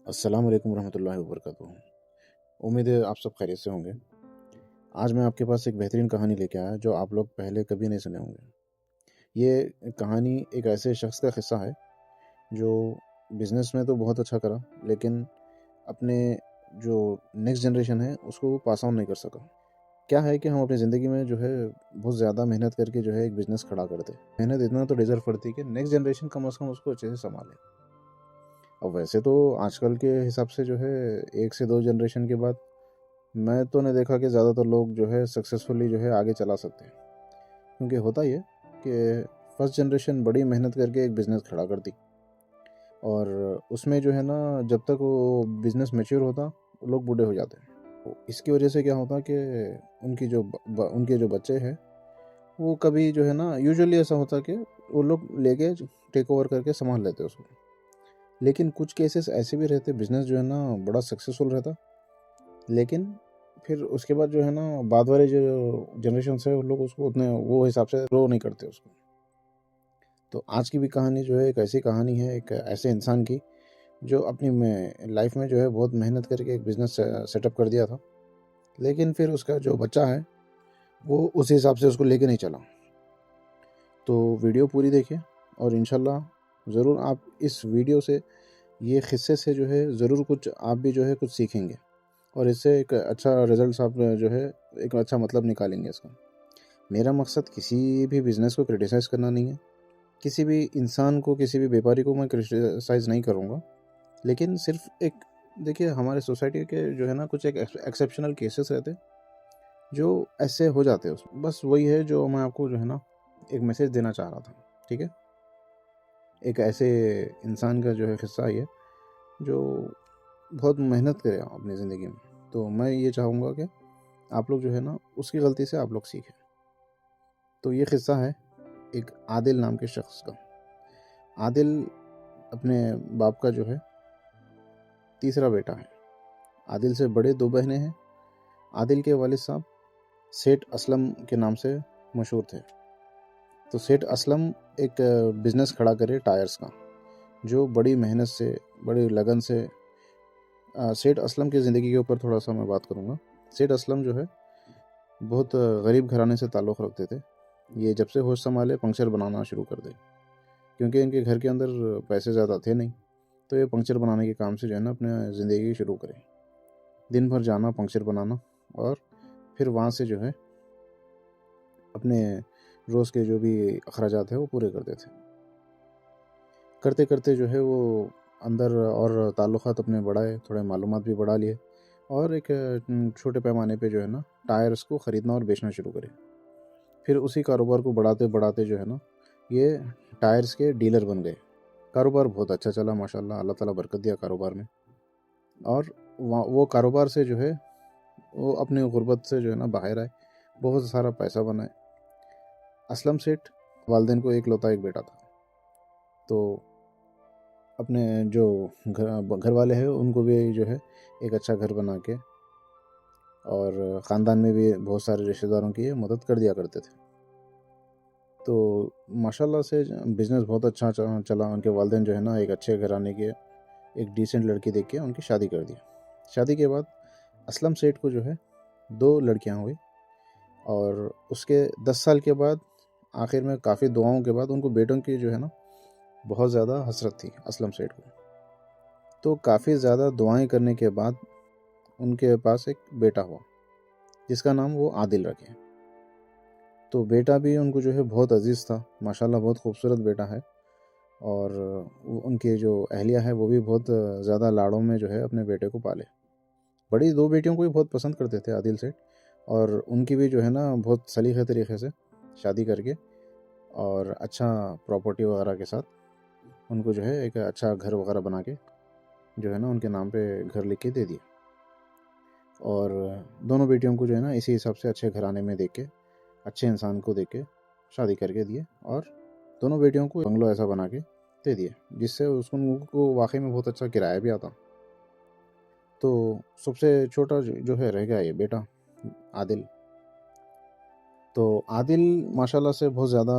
अस्सलाम वालेकुम रहमतुल्लाहि व बरकातुहू। उम्मीद है आप सब खैरियत से होंगे। आज मैं आपके पास एक बेहतरीन कहानी लेके आया जो आप लोग पहले कभी नहीं सुने होंगे। ये कहानी एक ऐसे शख्स का किस्सा है जो बिज़नेस में तो बहुत अच्छा करा, लेकिन अपने जो नेक्स्ट जनरेशन है उसको वो पास ऑन नहीं कर सका। क्या है कि हम अपनी ज़िंदगी में जो है बहुत ज़्यादा मेहनत करके जो है एक बिज़नेस खड़ा करते। मेहनत इतना तो डिज़र्व करती है कि नेक्स्ट जनरेशन कम से कम उसको अच्छे से सँभाले। अब वैसे तो आजकल के हिसाब से जो है 1 से 2 जनरेशन के बाद मैं तो नहीं देखा कि ज़्यादातर लोग जो है सक्सेसफुली जो है आगे चला सकते हैं। क्योंकि होता ये कि फर्स्ट जनरेशन बड़ी मेहनत करके एक बिज़नेस खड़ा करती और उसमें जो है ना जब तक वो बिज़नेस मैच्योर होता वो लोग बूढ़े हो जाते हैं। तो इसकी वजह से क्या होता कि उनके जो बच्चे हैं वो कभी जो है ना यूजुअली ऐसा होता कि वो लोग लेके टेक ओवर करके संभाल लेते उसको। लेकिन कुछ केसेस ऐसे भी रहते बिज़नेस जो है ना बड़ा सक्सेसफुल रहता, लेकिन फिर उसके बाद जो है ना बाद वाले जो जनरेशन है वो लोग उसको उतने वो हिसाब से ग्रो नहीं करते उसको। तो आज की भी कहानी जो है एक ऐसी कहानी है एक ऐसे इंसान की जो अपनी लाइफ में जो है बहुत मेहनत करके एक बिज़नेस सेटअप कर दिया था, लेकिन फिर उसका जो बच्चा है वो उस हिसाब से उसको लेके नहीं चला। तो वीडियो पूरी देखिए और इंशाल्लाह ज़रूर आप इस वीडियो से ये किस्से से जो है ज़रूर कुछ आप भी जो है कुछ सीखेंगे और इससे एक अच्छा रिजल्ट आप जो है एक अच्छा मतलब निकालेंगे इसका। मेरा मकसद किसी भी बिज़नेस को क्रिटिसाइज़ करना नहीं है, किसी भी इंसान को किसी भी व्यापारी को मैं क्रिटिसाइज़ नहीं करूँगा, लेकिन सिर्फ एक देखिए हमारे सोसाइटी के जो है ना कुछ एक एक्सेप्शनल केसेस रहते जो ऐसे हो जाते हैं उसमें, बस वही है जो मैं आपको जो है ना एक मैसेज देना चाह रहा था। ठीक है, एक ऐसे इंसान का जो है किस्सा है ये जो बहुत मेहनत करे अपनी ज़िंदगी में। तो मैं ये चाहूँगा कि आप लोग जो है ना उसकी गलती से आप लोग सीखें। तो ये किस्सा है एक आदिल नाम के शख्स का। आदिल अपने बाप का जो है तीसरा बेटा है। आदिल से बड़े 2 बहनें हैं। आदिल के वालिद साहब सेठ असलम के नाम से मशहूर थे। तो सेठ असलम एक बिज़नेस खड़ा करे टायर्स का, जो बड़ी मेहनत से बड़ी लगन से सेठ असलम की ज़िंदगी के ऊपर थोड़ा सा मैं बात करूँगा। सेठ असलम जो है बहुत गरीब घराने से ताल्लुक़ रखते थे। ये जब से होश संभाले पंक्चर बनाना शुरू कर दे, क्योंकि इनके घर के अंदर पैसे ज़्यादा थे नहीं, तो ये पंक्चर बनाने के काम से जो है ना अपने ज़िंदगी शुरू करें। दिन भर जाना पंक्चर बनाना और फिर वहाँ से जो है अपने रोज़ के जो भी अखराजात है वो पूरे करते थे। करते करते जो है वो अंदर और ताल्लुकात अपने बढ़ाए, थोड़े मालूमात भी बढ़ा लिए और एक छोटे पैमाने पे जो है ना टायर्स को ख़रीदना और बेचना शुरू करे। फिर उसी कारोबार को बढ़ाते बढ़ाते जो है ना ये टायर्स के डीलर बन गए। कारोबार बहुत अच्छा चला माशाल्लाह, अल्लाह ताला बरकत दिया कारोबार में। और वो कारोबार से जो है वो अपनी गुर्बत से जो है ना बाहर आए, बहुत सारा पैसा बनाए। असलम सेठ वालदेन को एकलौता एक बेटा था, तो अपने जो घर वाले हैं उनको भी जो है एक अच्छा घर बना के और ख़ानदान में भी बहुत सारे रिश्तेदारों की मदद कर दिया करते थे। तो माशाल्लाह से बिज़नेस बहुत अच्छा चला। उनके वालिदैन जो है ना एक अच्छे घराने के एक डिसेंट लड़की देख के उनकी शादी कर दी। शादी के बाद असलम सेठ को जो है 2 लड़कियां हुई और उसके 10 साल के बाद आखिर में काफ़ी दुआओं के बाद उनको बेटों की जो है ना बहुत ज़्यादा हसरत थी असलम सेठ को। तो काफ़ी ज़्यादा दुआएं करने के बाद उनके पास एक बेटा हुआ जिसका नाम वो आदिल रखे। तो बेटा भी उनको जो है बहुत अजीज़ था, माशाल्लाह बहुत खूबसूरत बेटा है। और उनकी जो अहलिया है वो भी बहुत ज़्यादा लाड़ों में जो है अपने बेटे को पाले। बड़ी 2 बेटियों को भी बहुत पसंद करते थे आदिल सेठ, और उनकी भी जो है ना बहुत सलीके तरीके से शादी करके और अच्छा प्रॉपर्टी वगैरह के साथ उनको जो है एक अच्छा घर वगैरह बना के जो है ना उनके नाम पे घर लिख के दे दिया। और दोनों बेटियों को जो है ना इसी हिसाब से अच्छे घराने में देख के, अच्छे इंसान को देख के शादी करके दिए और दोनों बेटियों को बंगलो ऐसा बना के दे दिए जिससे उनको वाकई में बहुत अच्छा किराया भी आता। तो सबसे छोटा जो है रह गया ये बेटा आदिल। तो आदिल माशाल्लाह से बहुत ज़्यादा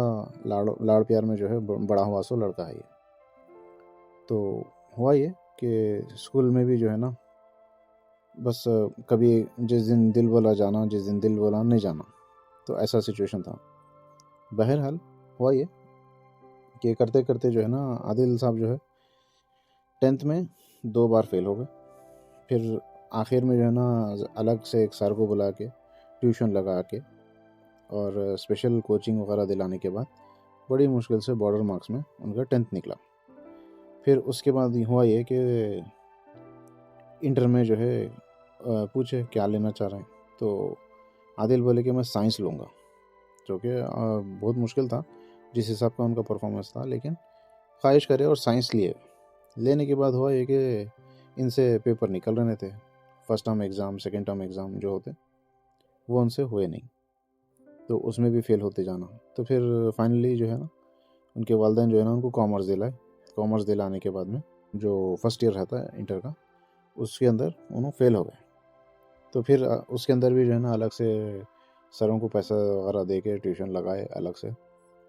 लाड़ प्यार में जो है बड़ा हुआ सो लड़का है ये। तो हुआ ये कि स्कूल में भी जो है ना बस कभी जिस दिन दिल बोला जाना, जिस दिन दिल बोला नहीं जाना, तो ऐसा सिचुएशन था। बहरहाल हुआ ये कि करते करते जो है ना आदिल साहब जो है 10th में 2 बार फेल हो गए। फिर आखिर में जो है ना अलग से एक सर को बुला के ट्यूशन लगा के और स्पेशल कोचिंग वगैरह दिलाने के बाद बड़ी मुश्किल से बॉर्डर मार्क्स में उनका 10th निकला। फिर उसके बाद हुआ ये कि इंटर में जो है पूछे क्या लेना चाह रहे हैं, तो आदिल बोले कि मैं साइंस लूँगा, जो कि बहुत मुश्किल था जिस हिसाब का उनका परफॉर्मेंस था, लेकिन ख्वाहिश करे और साइंस लिए। लेने के बाद हुआ ये कि इनसे पेपर निकल रहे थे, first term exam, second term exam जो होते वो उनसे हुए नहीं, तो उसमें भी फेल होते जाना। तो फिर फाइनली जो है ना उनके वालिदैन जो है ना उनको कॉमर्स दिलाए। कॉमर्स दिलाने के बाद में जो फर्स्ट ईयर रहता है इंटर का, उसके अंदर उन्होंने फेल हो गए। तो फिर उसके अंदर भी जो है ना अलग से सरों को पैसा वगैरह दे के ट्यूशन लगाए अलग से,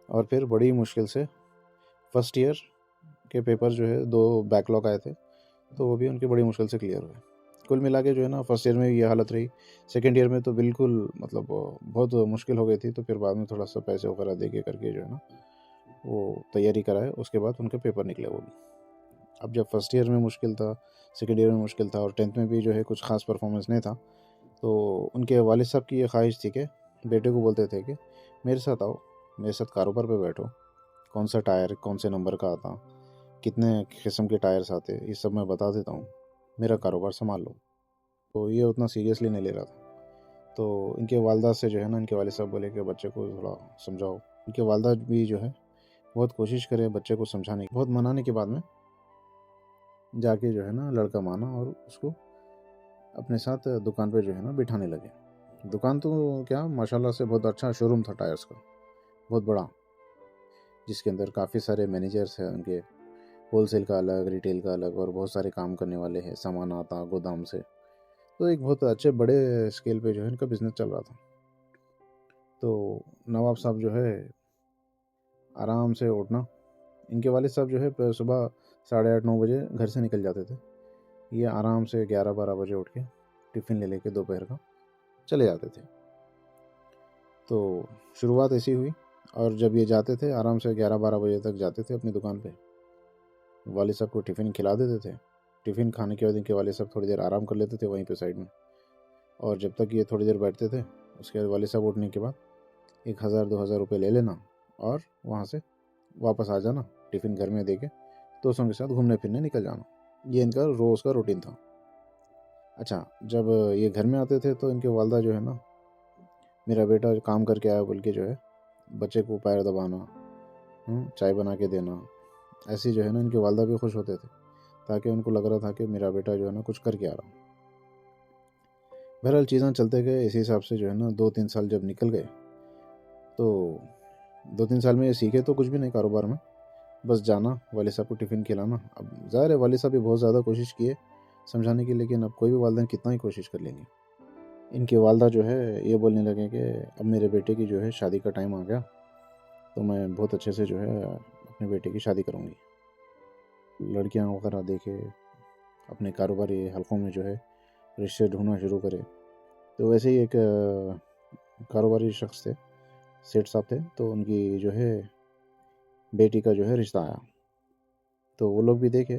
और फिर बड़ी मुश्किल से फर्स्ट ईयर के पेपर जो है 2 बैकलॉग आए थे, तो वो भी उनके बड़ी मुश्किल से क्लियर हुए। कुल मिला के जो है ना फर्स्ट ईयर में ये हालत रही। सेकेंड ईयर में तो बिल्कुल मतलब बहुत मुश्किल हो गई थी, तो फिर बाद में थोड़ा सा पैसे वगैरह दे के करके जो है ना वो तैयारी कराए, उसके बाद उनके पेपर निकले वो भी। अब जब फर्स्ट ईयर में मुश्किल था, सेकेंड ईयर में मुश्किल था और 10th में भी जो है कुछ ख़ास परफॉर्मेंस नहीं था, तो उनके वालिद साहब की ये ख्वाहिश थी कि बेटे को बोलते थे कि मेरे साथ आओ, मेरे साथ कारोबार पे बैठो, कौन सा टायर कौन से नंबर का आता, कितने किस्म के टायर्स आते, ये सब मैं बता देता हूँ, मेरा कारोबार संभाल लो। तो ये उतना सीरियसली नहीं ले रहा था। तो इनके वालदा से जो है ना इनके वालिद साहब बोले कि बच्चे को थोड़ा समझाओ। इनके वालदा भी जो है बहुत कोशिश करे बच्चे को समझाने की, बहुत मनाने के बाद में जाके जो है ना लड़का माना और उसको अपने साथ दुकान पे जो है ना बिठाने लगे। दुकान तो क्या माशाल्लाह से बहुत अच्छा शोरूम था टायर्स का, बहुत बड़ा, जिसके अंदर काफ़ी सारे मैनेजर्स हैं उनके, होलसेल का अलग, रिटेल का अलग, और बहुत सारे काम करने वाले हैं, सामान आता गोदाम से। तो एक बहुत अच्छे बड़े स्केल पे जो है इनका बिज़नेस चल रहा था। तो नवाब साहब जो है आराम से उठना, इनके वालिद साहब जो है सुबह 8:30-9 बजे घर से निकल जाते थे। ये आराम से 11-12 बजे उठ के टिफ़िन ले लेके दोपहर का चले जाते थे। तो शुरुआत ऐसी हुई, और जब ये जाते थे आराम से 11-12 बजे तक जाते थे अपनी दुकान पे, वालिद साहब को टिफ़िन खिला देते थे। टिफ़िन खाने के बाद इनके वालिद साहब थोड़ी देर आराम कर लेते थे वहीं पे साइड में, और जब तक ये थोड़ी देर बैठते थे उसके बाद वालिद साहब उठने के बाद 1000-2000 रुपये ले लेना और वहाँ से वापस आ जाना, टिफ़िन घर में दे के दोस्तों के साथ घूमने फिरने निकल जाना। ये इनका रोज़ का रूटीन था। अच्छा, जब ये घर में आते थे तो इनके वालदा जो है ना, मेरा बेटा काम करके आया बोल के जो है बच्चे को पैर दबाना, चाय बना के देना, ऐसे जो है ना इनके वालदा भी खुश होते थे, ताकि उनको लग रहा था कि मेरा बेटा जो है ना कुछ करके आ रहा। बहरहाल चीज़ें चलते गए इसी हिसाब से जो है ना 2-3 साल जब निकल गए, तो 2-3 साल में ये सीखे तो कुछ भी नहीं कारोबार में, बस जाना वालिद साहब को टिफ़िन खिलाना। अब ज़ाहिर है वालिद साहब भी बहुत ज़्यादा कोशिश किए समझाने की, लेकिन अब कोई भी वालिदैन कितना ही कोशिश कर लेंगे। इनकी वालदा जो है ये बोलने लगे कि अब मेरे बेटे की जो है शादी का टाइम आ गया, तो मैं बहुत अच्छे से जो है अपने बेटे की शादी करूँगी। लड़कियाँ वगैरह देखे, अपने कारोबारी हलकों में जो है रिश्ते ढूंढना शुरू करे। तो वैसे ही एक कारोबारी शख्स थे, सेठ साहब थे, तो उनकी जो है बेटी का जो है रिश्ता आया। तो वो लोग भी देखे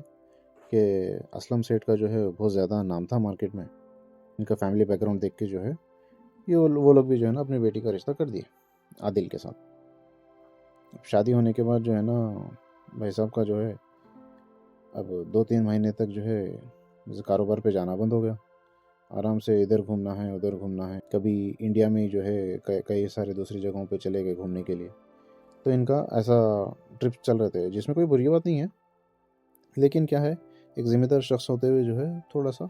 कि असलम सेठ का जो है बहुत ज़्यादा नाम था मार्केट में। इनका फैमिली बैकग्राउंड देख के जो है ये वो लोग भी जो है ना अपनी बेटी का रिश्ता कर दिए आदिल के साथ। शादी होने के बाद जो है ना भाई साहब का जो है अब 2-3 महीने तक जो है कारोबार पे जाना बंद हो गया। आराम से इधर घूमना है उधर घूमना है, कभी इंडिया में ही जो है कई सारे दूसरी जगहों पे चले गए घूमने के लिए। तो इनका ऐसा ट्रिप चल रहे थे जिसमें कोई बुरी बात नहीं है, लेकिन क्या है एक ज़िम्मेदार शख्स होते हुए जो है थोड़ा सा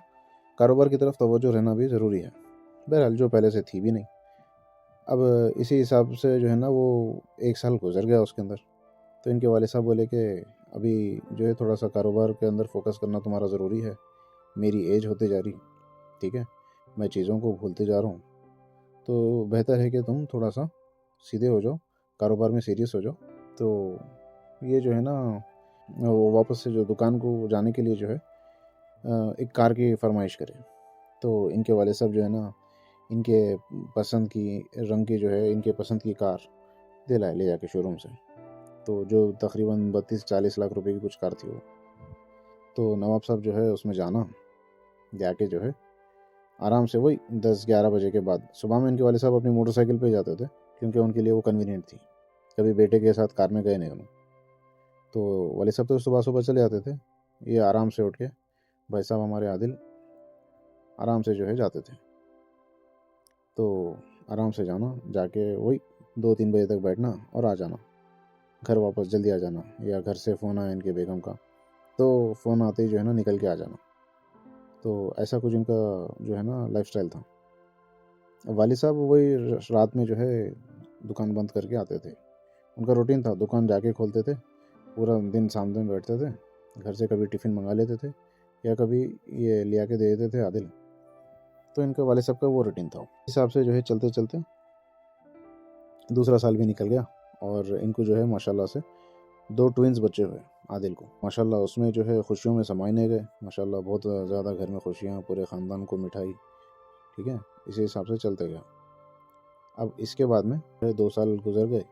कारोबार की तरफ तवज्जो रहना भी ज़रूरी है। बहरहाल जो पहले से थी भी नहीं। अब इसी हिसाब से जो है ना वो 1 साल गुजर गया उसके अंदर। तो इनके वालिद साहब बोले कि अभी जो है थोड़ा सा कारोबार के अंदर फोकस करना तुम्हारा ज़रूरी है, मेरी एज होते जा रही, ठीक है, मैं चीज़ों को भूलते जा रहा हूँ, तो बेहतर है कि तुम थोड़ा सा सीधे हो जाओ, कारोबार में सीरियस हो जाओ। तो ये जो है ना वो वापस से जो दुकान को जाने के लिए जो है एक कार की फरमाइश करे। तो इनके वाले साहब जो है ना, इनके पसंद की रंग की जो है इनके पसंद की कार दिलाए ले जाके शोरूम से। तो जो तकरीबन 32-40 लाख रुपए की कुछ कार थी वो। तो नवाब साहब जो है उसमें जाके जो है आराम से वही 10-11 बजे के बाद, सुबह में इनके वाले साहब अपनी मोटरसाइकिल पे जाते थे क्योंकि उनके लिए वो कन्वीनियंट थी। कभी बेटे के साथ कार में गए नहीं उन्होंने। तो वाले साहब तो सुबह सुबह चले जाते थे, ये आराम से उठ के भाई साहब हमारे आदिल आराम से जो है जाते थे। तो आराम से जाना, जाके वही 2-3 बजे तक बैठना और आ जाना घर वापस, जल्दी आ जाना। या घर से फ़ोन आया इनके बेगम का तो फ़ोन आते ही जो है ना निकल के आ जाना। तो ऐसा कुछ इनका जो है ना लाइफस्टाइल था। वालिद साहब वही रात में जो है दुकान बंद करके आते थे। उनका रूटीन था, दुकान जाके खोलते थे, पूरा दिन सामने बैठते थे, घर से कभी टिफ़िन मंगा लेते थे या कभी ये ले आके दे देते थे आदिल। तो इनका वालिद साहब का वो रूटीन था। इस हिसाब से जो है चलते चलते दूसरा साल भी निकल गया और इनको जो है माशाल्लाह से 2 ट्विन्स बच्चे हुए आदिल को। माशाल्लाह उसमें जो है खुशियों में समाये नहीं गए। माशाल्लाह बहुत ज़्यादा घर में खुशियाँ, पूरे ख़ानदान को मिठाई, ठीक है, इसी हिसाब से चलते गया। अब इसके बाद में 2 साल गुजर गए,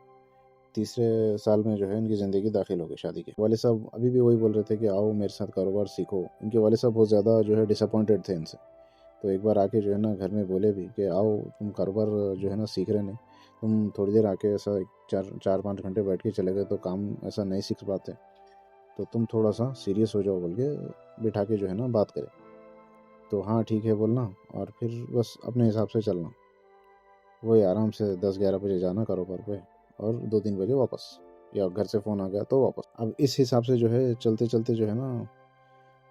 तीसरे साल में जो है इनकी ज़िंदगी दाखिल हो गई शादी के। वाले साहब अभी भी वही बोल रहे थे कि आओ मेरे साथ कारोबार सीखो। इनके वाले साहब बहुत ज़्यादा जो है डिसअपॉइंटेड थे इनसे। तो एक बार आके जो है ना घर में बोले भी कि आओ तुम कारोबार जो है ना सीख रहे नहीं, तुम थोड़ी देर आके ऐसा 4-5 घंटे बैठ के चले गए तो काम ऐसा नहीं सीख पाते, तो तुम थोड़ा सा सीरियस हो जाओ बोल के बिठा के जो है ना बात करें। तो हाँ ठीक है बोलना और फिर बस अपने हिसाब से चलना। वही आराम से 10-11 बजे जाना कारोबार पे और 2-3 बजे वापस, या घर से फ़ोन आ गया तो वापस। अब इस हिसाब से जो है चलते चलते जो है ना,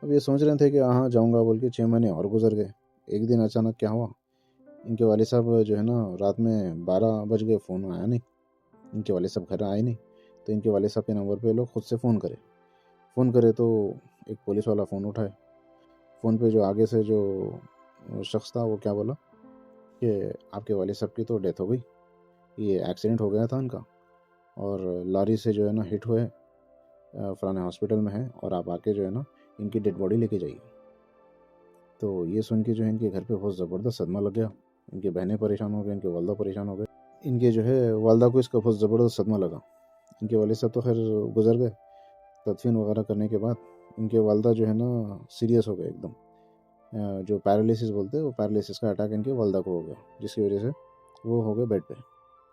अब ये सोच रहे थे कि हाँ जाऊँगा बोल के 6 महीने और गुजर गए। एक दिन अचानक क्या हुआ, इनके वाले साहब जो है ना रात में 12 बज गए, फ़ोन आया नहीं, इनके वाले साहब घर आए नहीं। तो इनके वाले साहब के नंबर पे लोग खुद से फ़ोन करे तो एक पुलिस वाला फ़ोन उठाए। फ़ोन पे जो आगे से जो शख्स था वो क्या बोला कि आपके वाले साहब की तो डेथ हो गई, ये एक्सीडेंट हो गया था इनका और लॉरी से जो है ना हिट हुए, फलाने हॉस्पिटल में है और आप आके जो है ना इनकी डेड बॉडी लेके जाइए। तो ये सुन के जो है इनके घर पे बहुत ज़बरदस्त सदमा लग गया। इनकी बहनें परेशान हो गई, इनके वालदा परेशान हो गए। इनके जो है वालदा को इसका बहुत ज़बरदस्त सदमा लगा। इनके वाले साहब तो खैर गुजर गए। तदफीन वगैरह करने के बाद इनके वालदा जो है ना सीरियस हो गए एकदम। जो पैरालिसिस बोलते हैं वो पैरालिसिस का अटैक इनके वालदा को हो गया, जिसकी वजह से वो हो गए बेड पे।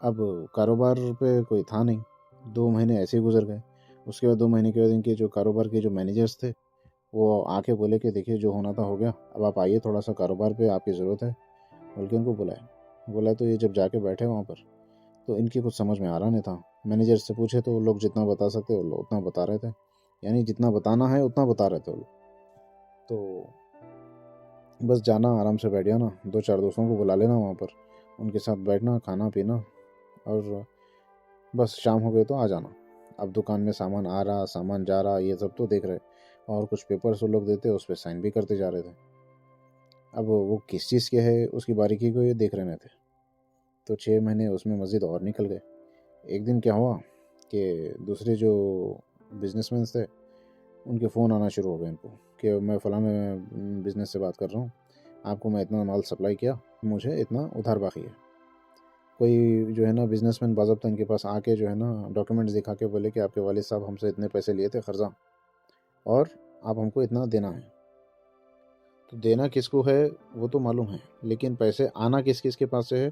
अब कारोबार पे कोई था नहीं, 2 महीने ऐसे ही गुजर गए। उसके बाद 2 महीने के बाद इनके जो कारोबार के जो मैनेजर्स थे वो आके बोले कि देखिए जो होना था हो गया, अब आप आइए थोड़ा सा कारोबार पे, आपकी ज़रूरत है बोल के उनको बुलाया। तो ये जब जाके बैठे वहाँ पर तो इनकी कुछ समझ में आ रहा नहीं था। मैनेजर से पूछे तो वो लोग जितना बता सकते वो लोग उतना बता रहे थे, यानी जितना बताना है उतना बता रहे थे वो लोग। तो बस जाना, आराम से बैठ जाना, 2-4 दोस्तों को बुला लेना वहाँ पर, उनके साथ बैठना, खाना पीना और बस शाम हो गई तो आ जाना। अब दुकान में सामान आ रहा, सामान जा रहा, ये सब तो देख रहे और कुछ पेपर्स वो लोग देते उस पर साइन भी करते जा रहे थे। अब वो किस चीज़ के है उसकी बारीकी को ये देख रहे थे। तो 6 महीने उसमें मज़ीद और निकल गए। एक दिन क्या हुआ कि दूसरे जो बिजनेसमैन थे उनके फ़ोन आना शुरू हो गए इनको कि मैं फ़लाने बिज़नेस से बात कर रहा हूँ, आपको मैं इतना माल सप्लाई किया, मुझे इतना उधार बाकी है। कोई जो है ना बिजनेसमैन बाज़ाब्ता इनके पास आके जो है ना डॉक्यूमेंट्स दिखा के बोले कि आपके वालिद साहब हमसे इतने पैसे लिए थे कर्जा और आप हमको इतना देना है। तो देना किसको है वो तो मालूम है, लेकिन पैसे आना किस किस के पास से है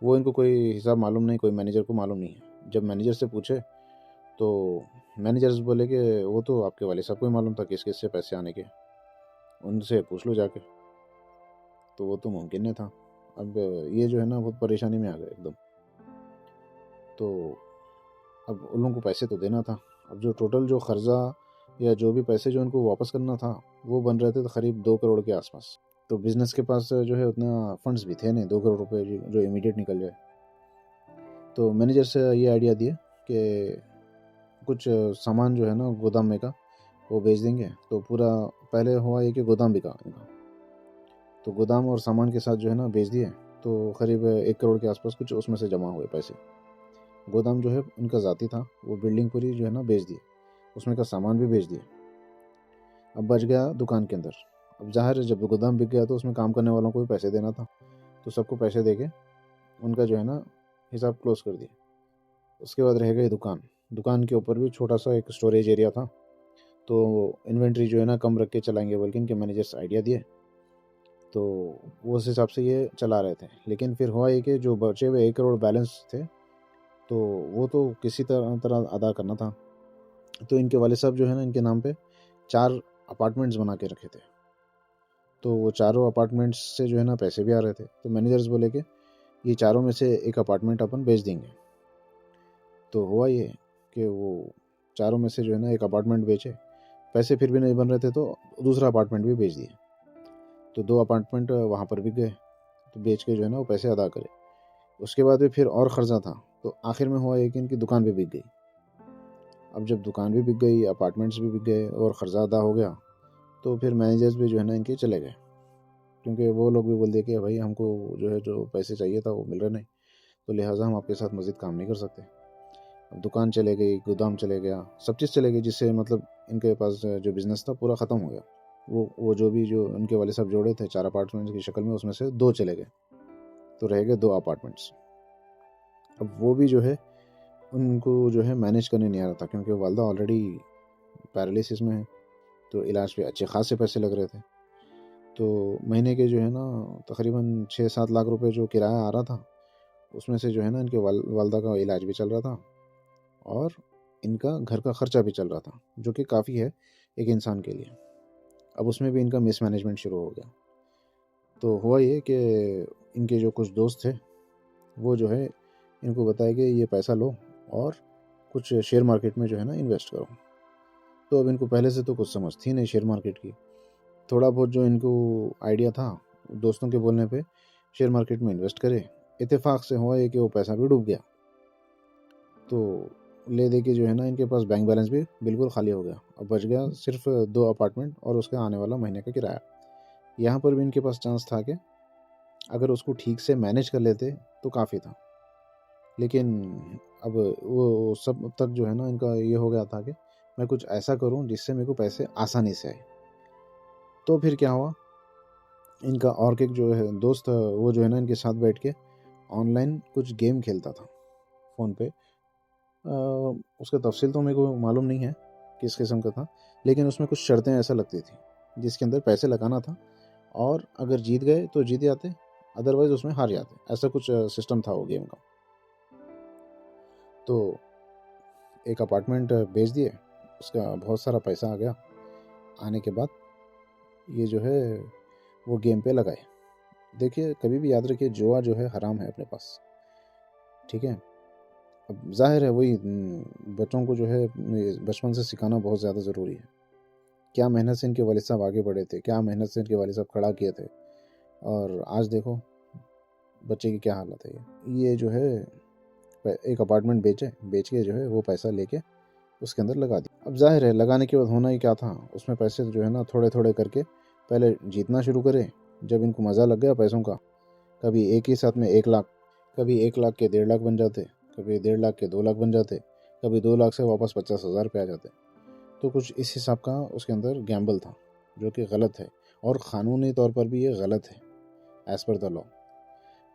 वो इनको कोई हिसाब मालूम नहीं, कोई मैनेजर को मालूम नहीं है। जब मैनेजर से पूछे तो मैनेजर्स बोले कि वो तो आपके वालिद साहब को ही मालूम था किस किस से पैसे आने के, उनसे पूछ लो जाके। तो वो तो मुमकिन नहीं था। अब ये जो है ना बहुत परेशानी में आ गए एकदम। तो अब उन लोगों को पैसे तो देना था। अब जो टोटल जो कर्जा या जो भी पैसे जो उनको वापस करना था वो बन रहे थे तो करीब 2 करोड़ के आसपास। तो बिज़नेस के पास जो है उतना फंड्स भी थे नहीं 2 करोड़ रुपए जो इमीडिएट निकल जाए। तो मैनेजर से ये आइडिया दिया कि कुछ सामान जो है ना गोदाम में का वो बेच देंगे। तो पूरा पहले हुआ ये कि गोदाम बिका इनका, तो गोदाम और सामान के साथ जो है ना बेच दिए। तो करीब 1 करोड़ के आसपास कुछ उसमें से जमा हुए पैसे। गोदाम जो है उनका ज़ाती था, वो बिल्डिंग पूरी जो है ना बेच दी, उसमें का सामान भी बेच दिया। अब बच गया दुकान के अंदर अब ज़ाहिर है जब गोदाम बिक गया तो उसमें काम करने वालों को भी पैसे देना था, तो सबको पैसे दे के उनका जो है ना हिसाब क्लोज़ कर दिया। उसके बाद रह गई दुकान। दुकान के ऊपर भी छोटा-सा एक स्टोरेज एरिया था, तो इन्वेंट्री जो है ना कम रख के चलाएँगे बोल के इनके मैनेजर्स आइडिया दिए, तो वो उस हिसाब से ये चला रहे थे। लेकिन फिर हुआ ये कि जो बचे हुए 1 करोड़ बैलेंस थे, तो वो तो किसी तरह तरह अदा करना था। तो इनके वाले साहब जो है ना इनके नाम पे 4 अपार्टमेंट्स बना के रखे थे। तो वो चारों अपार्टमेंट्स से जो है ना पैसे भी आ रहे थे। तो मैनेजर्स बोले कि ये चारों में से एक अपार्टमेंट अपन बेच देंगे। तो हुआ ये कि वो चारों में से जो है ना एक अपार्टमेंट बेचे, पैसे फिर भी नहीं बन रहे थे तो दूसरा अपार्टमेंट भी बेच दिए। तो 2 अपार्टमेंट वहाँ पर बिक गए, तो बेच के जो है ना वो पैसे अदा करे। उसके बाद भी फिर और ख़र्चा था, तो आखिर में हुआ ये कि इनकी दुकान भी बिक गई। अब जब दुकान भी बिक गई, अपार्टमेंट्स भी बिक गए और ख़र्चा अदा हो गया, तो फिर मैनेजर्स भी जो है ना इनके चले गए, क्योंकि वो लोग भी बोल दिए कि भाई हमको जो है जो पैसे चाहिए था वो मिल रहा नहीं, तो लिहाजा हम आपके साथ मज़ीद काम नहीं कर सकते। अब दुकान चले गई, गोदाम चले गया, सब चीज़ चले गई, जिससे मतलब इनके पास जो बिज़नेस था पूरा ख़त्म हो गया। वो जो उनके वाले साहब जोड़े थे 4 अपार्टमेंट्स की शक्ल में, उसमें से 2 चले गए, तो रह गए 2 अपार्टमेंट्स। अब वो भी जो है उनको जो है मैनेज करने नहीं आ रहा था, क्योंकि वालदा ऑलरेडी पैरालिसिस में है, तो इलाज पे अच्छे खासे पैसे लग रहे थे। तो महीने के जो है ना तकरीबन 6-7 लाख रुपए जो किराया आ रहा था, उसमें से जो है ना इनके वालदा का इलाज भी चल रहा था और इनका घर का ख़र्चा भी चल रहा था, जो कि काफ़ी है एक इंसान के लिए। अब उसमें भी इनका मिसमैनेजमेंट शुरू हो गया। तो हुआ ये कि इनके जो कुछ दोस्त थे, वो जो है इनको बताया कि ये पैसा लो और कुछ शेयर मार्केट में जो है ना इन्वेस्ट करो। तो अब इनको पहले से तो कुछ समझ थी नहीं शेयर मार्केट की। थोड़ा बहुत जो इनको आइडिया था, दोस्तों के बोलने पे शेयर मार्केट में इन्वेस्ट करे। इत्तेफाक से हुआ ये कि वो पैसा भी डूब गया। तो ले दे के जो है ना इनके पास बैंक बैलेंस भी बिल्कुल खाली हो गया। अब बच गया सिर्फ 2 अपार्टमेंट और उसका आने वाला महीने का किराया। यहाँ पर भी इनके पास चांस था कि अगर उसको ठीक से मैनेज कर लेते तो काफ़ी था। लेकिन अब वो सब तक जो है ना इनका ये हो गया था कि मैं कुछ ऐसा करूं जिससे मेरे को पैसे आसानी से आए। तो फिर क्या हुआ, इनका और एक जो है दोस्त वो जो है ना इनके साथ बैठ के ऑनलाइन कुछ गेम खेलता था फ़ोन पे। उसका तफसील तो मेरे को मालूम नहीं है किस किस्म का था, लेकिन उसमें कुछ शर्तें ऐसा लगती थी जिसके अंदर पैसे लगाना था और अगर जीत गए तो जीत जाते, अदरवाइज़ उसमें हार जाते। ऐसा कुछ सिस्टम था वो गेम का। तो एक अपार्टमेंट बेच दिए, उसका बहुत सारा पैसा आ गया। आने के बाद ये जो है वो गेम पे लगाए। देखिए कभी भी याद रखिए, जुआ जो है हराम है अपने पास, ठीक है। अब जाहिर है वही बच्चों को जो है बचपन से सिखाना बहुत ज़्यादा ज़रूरी है। क्या मेहनत से इनके वालिद साहब आगे बढ़े थे, क्या मेहनत से इनके वालिद साहब खड़ा किए थे, और आज देखो बच्चे की क्या हालत है। ये जो है एक अपार्टमेंट बेच के जो है वो पैसा लेके उसके अंदर लगा दिया। अब जाहिर है लगाने के बाद होना ही क्या था, उसमें पैसे जो है ना थोड़े थोड़े करके पहले जीतना शुरू करे। जब इनको मज़ा लग गया पैसों का, कभी एक ही साथ में 1 लाख, कभी 1 लाख के 1.5 लाख बन जाते, कभी 1.5 लाख के 2 लाख बन जाते, कभी 2 लाख से वापस 50,000 पे आ जाते। तो कुछ इस हिसाब का उसके अंदर गैम्बल था, जो कि गलत है और क़ानूनी तौर पर भी ये गलत है एज़ पर द लॉ।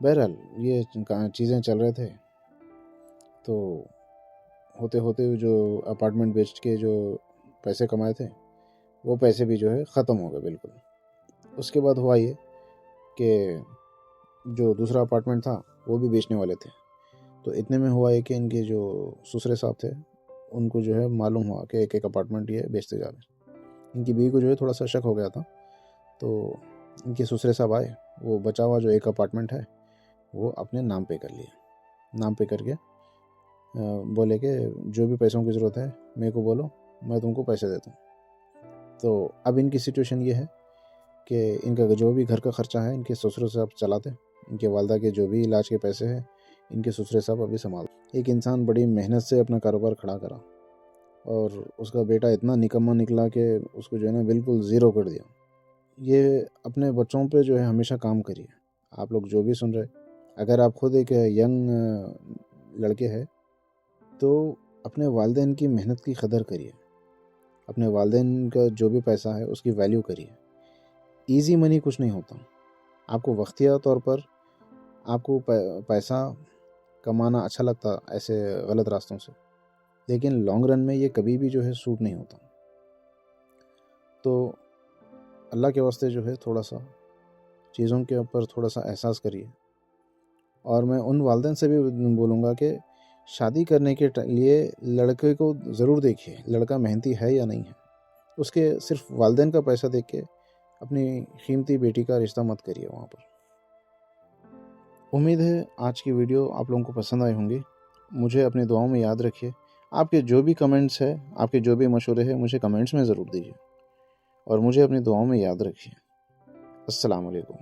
बहरहाल ये चीज़ें चल रहे थे, तो होते होते जो अपार्टमेंट बेच के जो पैसे कमाए थे वो पैसे भी जो है ख़त्म हो गए बिल्कुल। उसके बाद हुआ ये कि जो दूसरा अपार्टमेंट था वो भी बेचने वाले थे। तो इतने में हुआ ये कि इनके जो ससुरे साहब थे उनको जो है मालूम हुआ कि एक एक अपार्टमेंट ये बेचते जा रहे हैं। इनकी बीवी को जो है थोड़ा सा शक हो गया था, तो इनके ससुरे साहब आए, वो बचा हुआ जो एक अपार्टमेंट है वो अपने नाम पे कर लिया। नाम पे करके बोले कि जो भी पैसों की ज़रूरत है मेरे को बोलो, मैं तुमको पैसे देता हूँ। तो अब इनकी सिचुएशन ये है कि इनका जो भी घर का ख़र्चा है इनके ससुर साहब चलाते, इनके वालदा के जो भी इलाज के पैसे हैं इनके ससुर साहब अभी संभाल। एक इंसान बड़ी मेहनत से अपना कारोबार खड़ा करा और उसका बेटा इतना निकम्मा निकला कि उसको जो है ना बिल्कुल ज़ीरो कर दिया। ये अपने बच्चों पे जो है हमेशा काम करिए। आप लोग जो भी सुन रहे, अगर आप खुद एक यंग लड़के हैं तो अपने वालिदैन की मेहनत की कदर करिए, अपने वालिदैन का जो भी पैसा है उसकी वैल्यू करिए। ईज़ी मनी कुछ नहीं होता। आपको वक़्तिया तौर पर आपको पैसा कमाना अच्छा लगता ऐसे गलत रास्तों से, लेकिन लॉन्ग रन में ये कभी भी जो है सूट नहीं होता। तो अल्लाह के वास्ते जो है थोड़ा-सा चीज़ों के ऊपर थोड़ा-सा एहसास करिए। और मैं उन वालिदैन से भी बोलूँगा कि शादी करने के लिए लड़के को ज़रूर देखिए, लड़का मेहनती है या नहीं है। उसके सिर्फ़ वालिदैन का पैसा देख के अपनी कीमती बेटी का रिश्ता मत करिए वहाँ पर। उम्मीद है आज की वीडियो आप लोगों को पसंद आई होंगी। मुझे अपनी दुआओं में याद रखिए। आपके जो भी कमेंट्स हैं, आपके जो भी मशवरे हैं, मुझे कमेंट्स में ज़रूर दीजिए और मुझे अपनी दुआओं में याद रखिए। अस्सलाम वालेकुम।